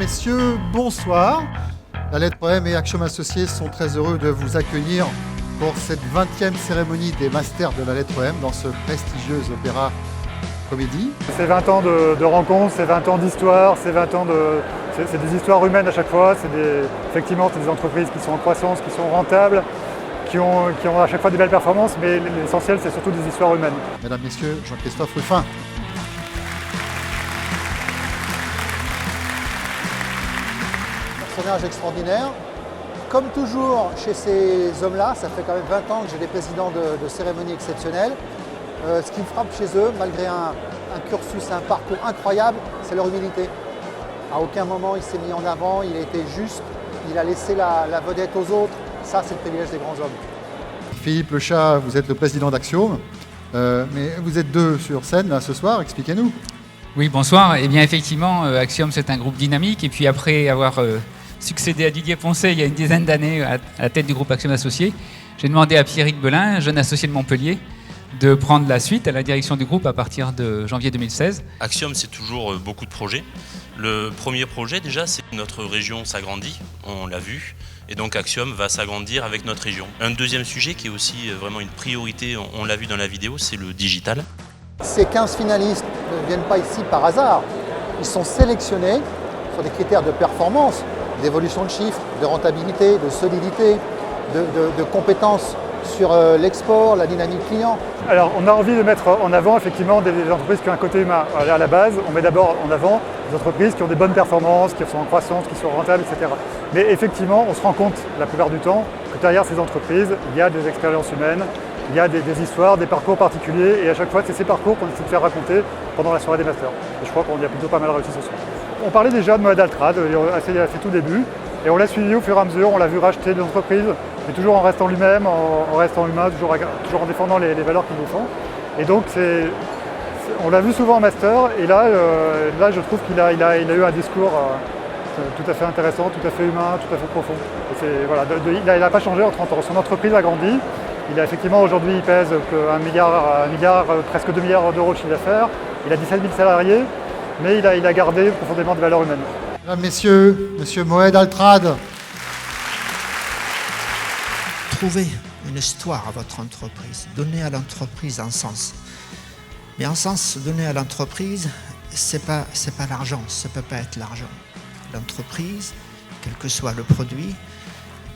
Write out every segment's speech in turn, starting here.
messieurs, bonsoir. La Lettre Poème et Axiom Associés sont très heureux de vous accueillir pour cette 20e cérémonie des Masters de la Lettre Poème dans ce prestigieux opéra comédie. C'est 20 ans de rencontres, c'est 20 ans d'histoire, c'est 20 ans c'est des histoires humaines à chaque fois, effectivement c'est des entreprises qui sont en croissance, qui sont rentables, qui ont à chaque fois des belles performances, mais l'essentiel c'est surtout des histoires humaines. Mesdames, Messieurs, Jean-Christophe Ruffin. Personnage extraordinaire. Comme toujours chez ces hommes-là, ça fait quand même 20 ans que j'ai des présidents de cérémonies exceptionnelles. Ce qui me frappe chez eux, malgré un cursus, un parcours incroyable, c'est leur humilité. À aucun moment il s'est mis en avant, il a été juste, il a laissé la vedette aux autres. Ça, c'est le privilège des grands hommes. Philippe Lechat, vous êtes le président d'Axiom, mais vous êtes deux sur scène là, ce soir, expliquez-nous. Oui, bonsoir. Eh bien, effectivement, Axiom, c'est un groupe dynamique. Et puis, après avoir succédé à Didier Poncet il y a une dizaine d'années à la tête du groupe Axiom Associés, j'ai demandé à Pierrick Belin, jeune associé de Montpellier, de prendre la suite à la direction du groupe à partir de janvier 2016. Axiom, c'est toujours beaucoup de projets. Le premier projet, déjà, c'est que notre région s'agrandit, on l'a vu, et donc Axiom va s'agrandir avec notre région. Un deuxième sujet qui est aussi vraiment une priorité, on l'a vu dans la vidéo, c'est le digital. Ces 15 finalistes ne viennent pas ici par hasard. Ils sont sélectionnés sur des critères de performance, d'évolution de chiffres, de rentabilité, de solidité, de compétences sur l'export, la dynamique client. Alors on a envie de mettre en avant effectivement des entreprises qui ont un côté humain. À la base, on met d'abord en avant des entreprises qui ont des bonnes performances, qui sont en croissance, qui sont rentables, etc. Mais effectivement, on se rend compte la plupart du temps que derrière ces entreprises, il y a des expériences humaines, il y a des histoires, des parcours particuliers, et à chaque fois, c'est ces parcours qu'on essaie de faire raconter pendant la soirée des Masters. Et je crois qu'on y a plutôt pas mal réussi ce soir. On parlait déjà de Moed Altrad, à ses tout débuts, et on l'a suivi au fur et à mesure, on l'a vu racheter des entreprises, mais toujours en restant lui-même, en restant humain, toujours en défendant les valeurs qu'il défend. Et donc, on l'a vu souvent en Master, et là je trouve qu'il a eu un discours tout à fait intéressant, tout à fait humain, tout à fait profond. Voilà, il n'a pas changé en 30 ans. Son entreprise a grandi. Effectivement, aujourd'hui, il pèse un milliard, presque 2 milliards d'euros de chiffre d'affaires. Il a 17 000 salariés, mais il a gardé profondément des valeurs humaines. Mesdames, Messieurs, Monsieur Moed Altrad. Trouvez une histoire à votre entreprise. Donnez à l'entreprise un sens. Mais un sens donné à l'entreprise, c'est pas l'argent, ça ne peut pas être l'argent. L'entreprise, quel que soit le produit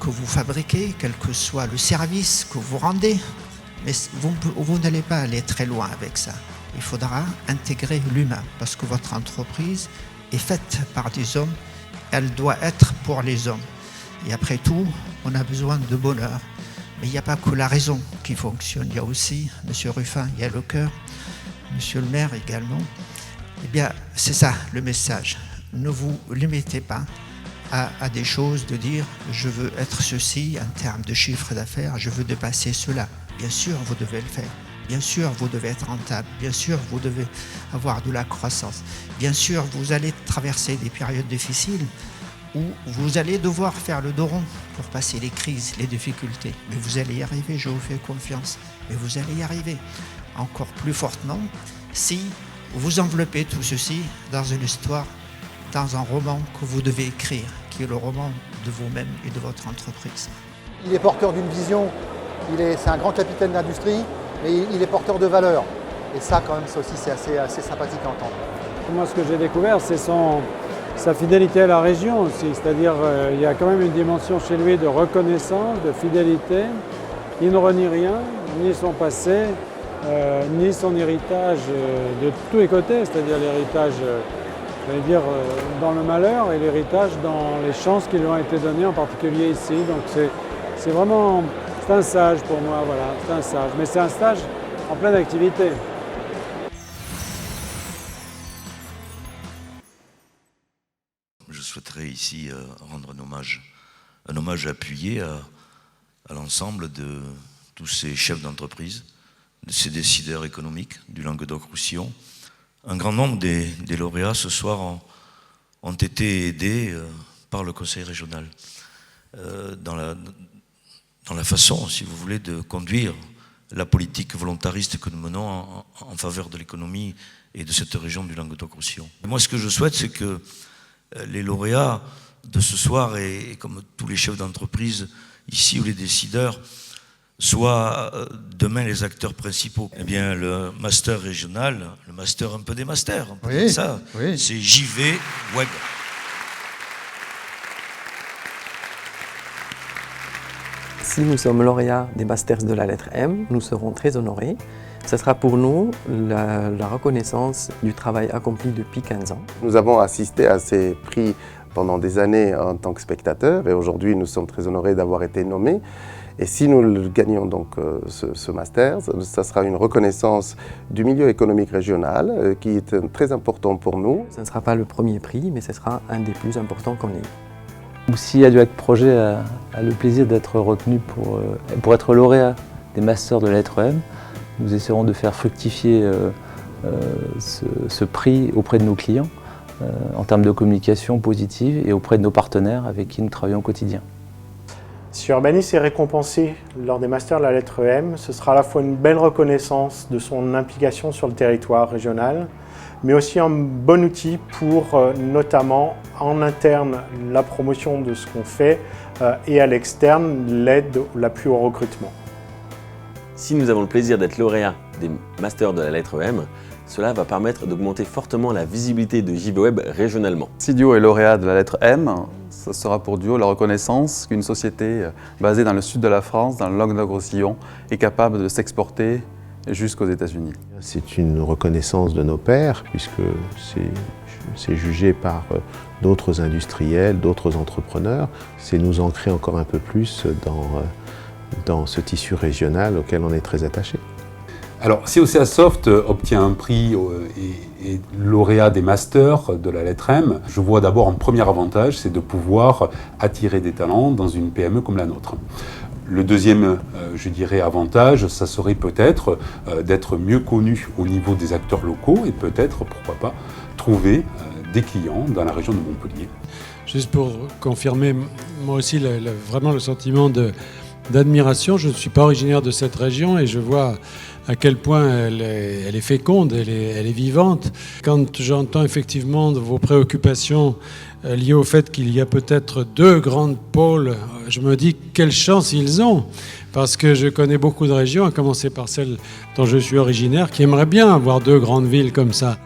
que vous fabriquez, quel que soit le service que vous rendez, mais vous n'allez pas aller très loin avec ça. Il faudra intégrer l'humain, parce que votre entreprise est faite par des hommes, elle doit être pour les hommes. Et après tout, on a besoin de bonheur. Mais il n'y a pas que la raison qui fonctionne, il y a aussi, Monsieur Ruffin, il y a le cœur, Monsieur le maire également. Eh bien, c'est ça le message. Ne vous limitez pas à des choses de dire je veux être ceci en termes de chiffre d'affaires, je veux dépasser cela. Bien sûr, vous devez le faire. Bien sûr, vous devez être rentable. Bien sûr, vous devez avoir de la croissance. Bien sûr, vous allez traverser des périodes difficiles où vous allez devoir faire le dos rond pour passer les crises, les difficultés. Mais vous allez y arriver, je vous fais confiance. Mais vous allez y arriver encore plus fortement si vous enveloppez tout ceci dans une histoire, dans un roman que vous devez écrire, qui est le roman de vous-même et de votre entreprise. Il est porteur d'une vision, c'est un grand capitaine d'industrie, mais il est porteur de valeurs. Et ça, quand même, ça aussi, c'est assez sympathique à entendre. Moi, ce que j'ai découvert, c'est sa fidélité à la région aussi. C'est-à-dire, il y a quand même une dimension chez lui de reconnaissance, de fidélité. Il ne renie rien, ni son passé, ni son héritage de tous les côtés, c'est-à-dire l'héritage, j'allais dire, dans le malheur et l'héritage dans les chances qui lui ont été données, en particulier ici. Donc c'est vraiment, c'est un sage pour moi, voilà, c'est un sage. Mais c'est un sage en pleine activité. Je souhaiterais ici rendre un hommage appuyé à l'ensemble de tous ces chefs d'entreprise, de ces décideurs économiques du Languedoc-Roussillon. Un grand nombre des lauréats ce soir ont été aidés par le Conseil régional dans la façon, si vous voulez, de conduire la politique volontariste que nous menons en faveur de l'économie et de cette région du Languedoc-Roussillon. Moi, ce que je souhaite, c'est que les lauréats de ce soir, et comme tous les chefs d'entreprise ici ou les décideurs, soient demain les acteurs principaux. Eh bien, le master régional, le master un peu des masters, on peut dire ça, c'est JV Web. Si nous sommes lauréats des Masters de la lettre M, nous serons très honorés. Ce sera pour nous la reconnaissance du travail accompli depuis 15 ans. Nous avons assisté à ces prix pendant des années en tant que spectateurs et aujourd'hui nous sommes très honorés d'avoir été nommés. Et si nous gagnons donc ce Masters, ça sera une reconnaissance du milieu économique régional qui est très important pour nous. Ce ne sera pas le premier prix, mais ce sera un des plus importants qu'on ait eu. Si Aduac Projet a le plaisir d'être retenu pour être lauréat des Masters de la lettre M, nous essaierons de faire fructifier ce prix auprès de nos clients en termes de communication positive et auprès de nos partenaires avec qui nous travaillons au quotidien. Si Urbanis est récompensé lors des Masters de la lettre M, ce sera à la fois une belle reconnaissance de son implication sur le territoire régional, mais aussi un bon outil pour notamment en interne la promotion de ce qu'on fait et à l'externe l'aide ou l'appui au recrutement. Si nous avons le plaisir d'être lauréats des Masters de la lettre M, cela va permettre d'augmenter fortement la visibilité de JV Web régionalement. Si Duo est lauréat de la lettre M, ce sera pour Duo la reconnaissance qu'une société basée dans le sud de la France, dans le Languedoc-Roussillon, est capable de s'exporter jusqu'aux États-Unis. C'est une reconnaissance de nos pairs, puisque c'est jugé par d'autres industriels, d'autres entrepreneurs. C'est nous ancrer encore un peu plus dans ce tissu régional auquel on est très attaché. Alors, si OCA Soft obtient un prix et est lauréat des Masters de la lettre M, je vois d'abord un premier avantage, c'est de pouvoir attirer des talents dans une PME comme la nôtre. Le deuxième, je dirais, avantage, ça serait peut-être d'être mieux connu au niveau des acteurs locaux et peut-être, pourquoi pas, trouver des clients dans la région de Montpellier. Juste pour confirmer, moi aussi, vraiment le sentiment d'admiration. Je ne suis pas originaire de cette région et je vois à quel point elle est féconde, elle est vivante. Quand j'entends effectivement vos préoccupations liées au fait qu'il y a peut-être 2 grandes pôles, je me dis quelle chance ils ont, parce que je connais beaucoup de régions, à commencer par celle dont je suis originaire, qui aimeraient bien avoir 2 grandes villes comme ça.